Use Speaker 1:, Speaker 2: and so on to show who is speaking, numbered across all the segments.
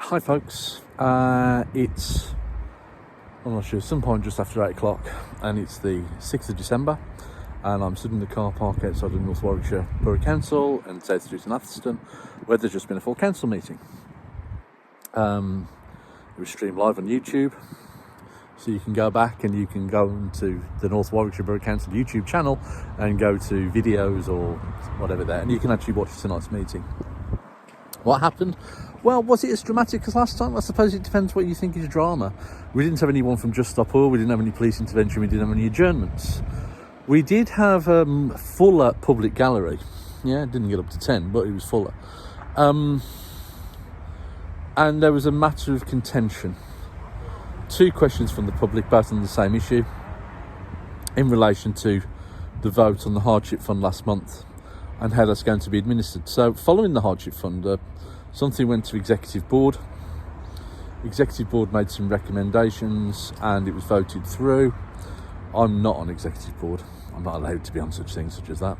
Speaker 1: Hi folks, it's, I'm not sure, some point just after 8 o'clock, and it's the 6th of December, and I'm stood in the car park outside of North Warwickshire Borough Council and South Street in Atherstone, where there's just been a full council meeting. It was streamed live on YouTube, so you can go back and you can go into the North Warwickshire Borough Council YouTube channel and go to videos or whatever there, and you can actually watch tonight's meeting. What happened? Well, was it as dramatic as last time? I suppose it depends what you think is drama. We didn't have anyone from Just Stop Oil, we didn't have any police intervention, we didn't have any adjournments. We did have fuller public gallery. Yeah, it didn't get up to 10, but it was fuller. And there was a matter of contention. 2 questions from the public, both on the same issue, in relation to the vote on the hardship fund last month and how that's going to be administered. So following the hardship fund, something went to executive board. Executive board made some recommendations and it was voted through. I'm not on executive board. I'm not allowed to be on such things such as that.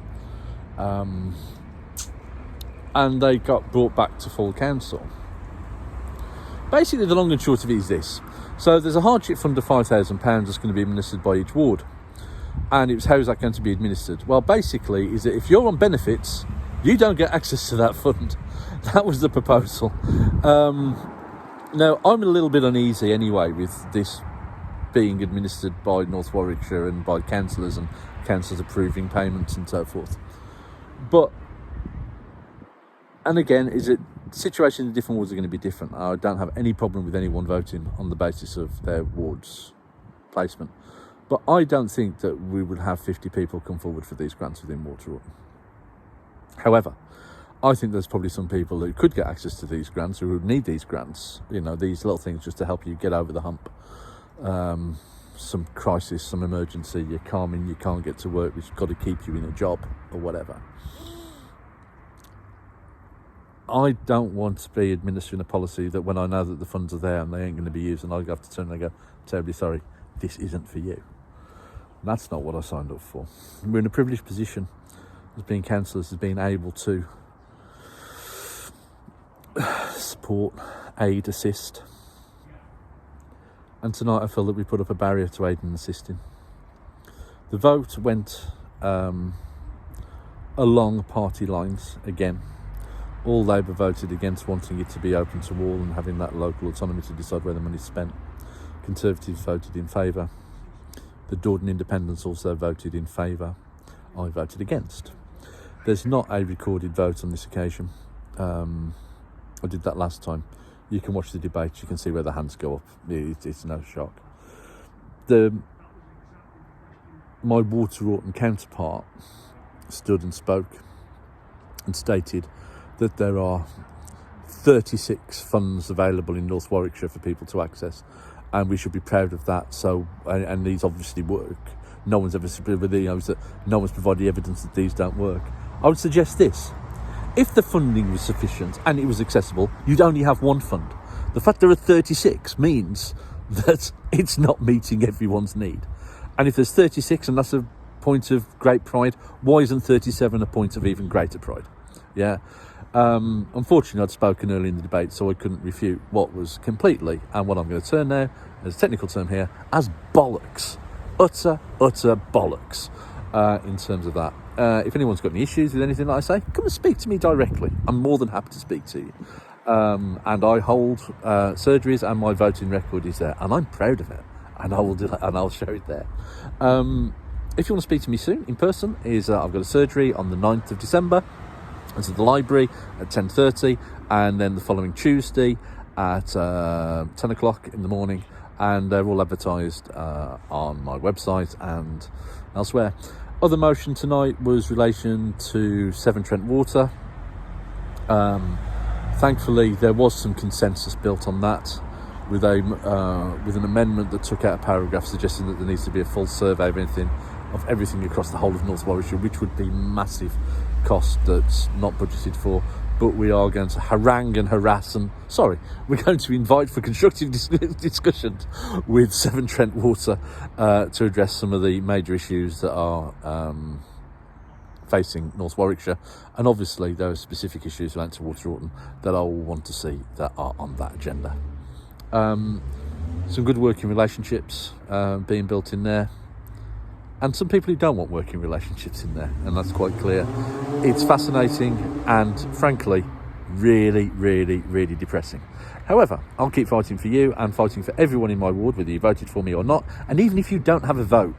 Speaker 1: And they got brought back to full council. Basically, the long and short of it is this. So there's a hardship fund of £5,000 that's going to be administered by each ward. And it was, how is that going to be administered? Well, basically, is that if you're on benefits, you don't get access to that fund. That was the proposal. Now, I'm a little bit uneasy anyway with this being administered by North Warwickshire and by councillors and councillors approving payments and so forth. But, and again, is it situations in different wards are going to be different. I don't have any problem with anyone voting on the basis of their ward's placement. But I don't think that we would have 50 people come forward for these grants within Water. However, I think there's probably some people who could get access to these grants, who would need these grants, you know, these little things just to help you get over the hump. Some crisis, some emergency, you're calming, you can't get to work, we've got to keep you in a job or whatever. I don't want to be administering a policy that when I know that the funds are there and they ain't going to be used, and I have to turn and go, terribly sorry, this isn't for you. That's not what I signed up for. We're in a privileged position as being councillors, as being able to support, aid, assist. And tonight I feel that we put up a barrier to aid and assisting. The vote went along party lines again. All Labour voted against wanting it to be open to all and having that local autonomy to decide where the money's spent. Conservatives voted in favour. The Dordon Independents also voted in favour. I voted against. There's not a recorded vote on this occasion. I did that last time. You can watch the debate, you can see where the hands go up. It's no shock. My Water counterpart stood and spoke and stated that there are 36 funds available in North Warwickshire for people to access, and we should be proud of that. So, and these obviously work. No one's ever, no one's provided evidence that these don't work. I would suggest this: if the funding was sufficient and it was accessible, you'd only have one fund. The fact there are 36 means that it's not meeting everyone's need. And if there's 36 and that's a point of great pride, why isn't 37 a point of even greater pride? Yeah. Unfortunately, I'd spoken early in the debate, so I couldn't refute what was completely, and what I'm going to term now, as a technical term here, as bollocks. Utter bollocks in terms of that. If anyone's got any issues with anything that I say, come and speak to me directly. I'm more than happy to speak to you. And I hold surgeries, and my voting record is there, and I'm proud of it, and I will do that, and I'll show it there. If you want to speak to me soon in person, I've got a surgery on the 9th of December. It's at the library at 10:30, and then the following Tuesday at 10 o'clock in the morning, and they're all advertised on my website and elsewhere. Other motion tonight was relation to Severn Trent Water. Thankfully, there was some consensus built on that with an amendment that took out a paragraph suggesting that there needs to be a full survey of everything across the whole of North Warwickshire, which would be massive cost that's not budgeted for. But we are going to harangue and harass we're going to invite for constructive discussions with Severn Trent Water to address some of the major issues that are facing North Warwickshire, and obviously there are specific issues related to water Orton that I will want to see that are on that agenda. Some good working relationships being built in there, and some people who don't want working relationships in there, and that's quite clear. It's fascinating and frankly really, really, really depressing. However, I'll keep fighting for you and fighting for everyone in my ward, whether you voted for me or not, and even if you don't have a vote,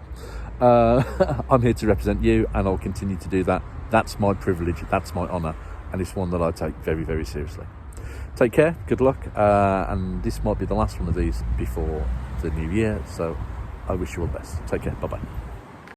Speaker 1: I'm here to represent you, and I'll continue to do that. That's my privilege, that's my honour, and it's one that I take very, very seriously. Take care, good luck, and this might be the last one of these before the new year, so I wish you all the best. Take care, bye-bye.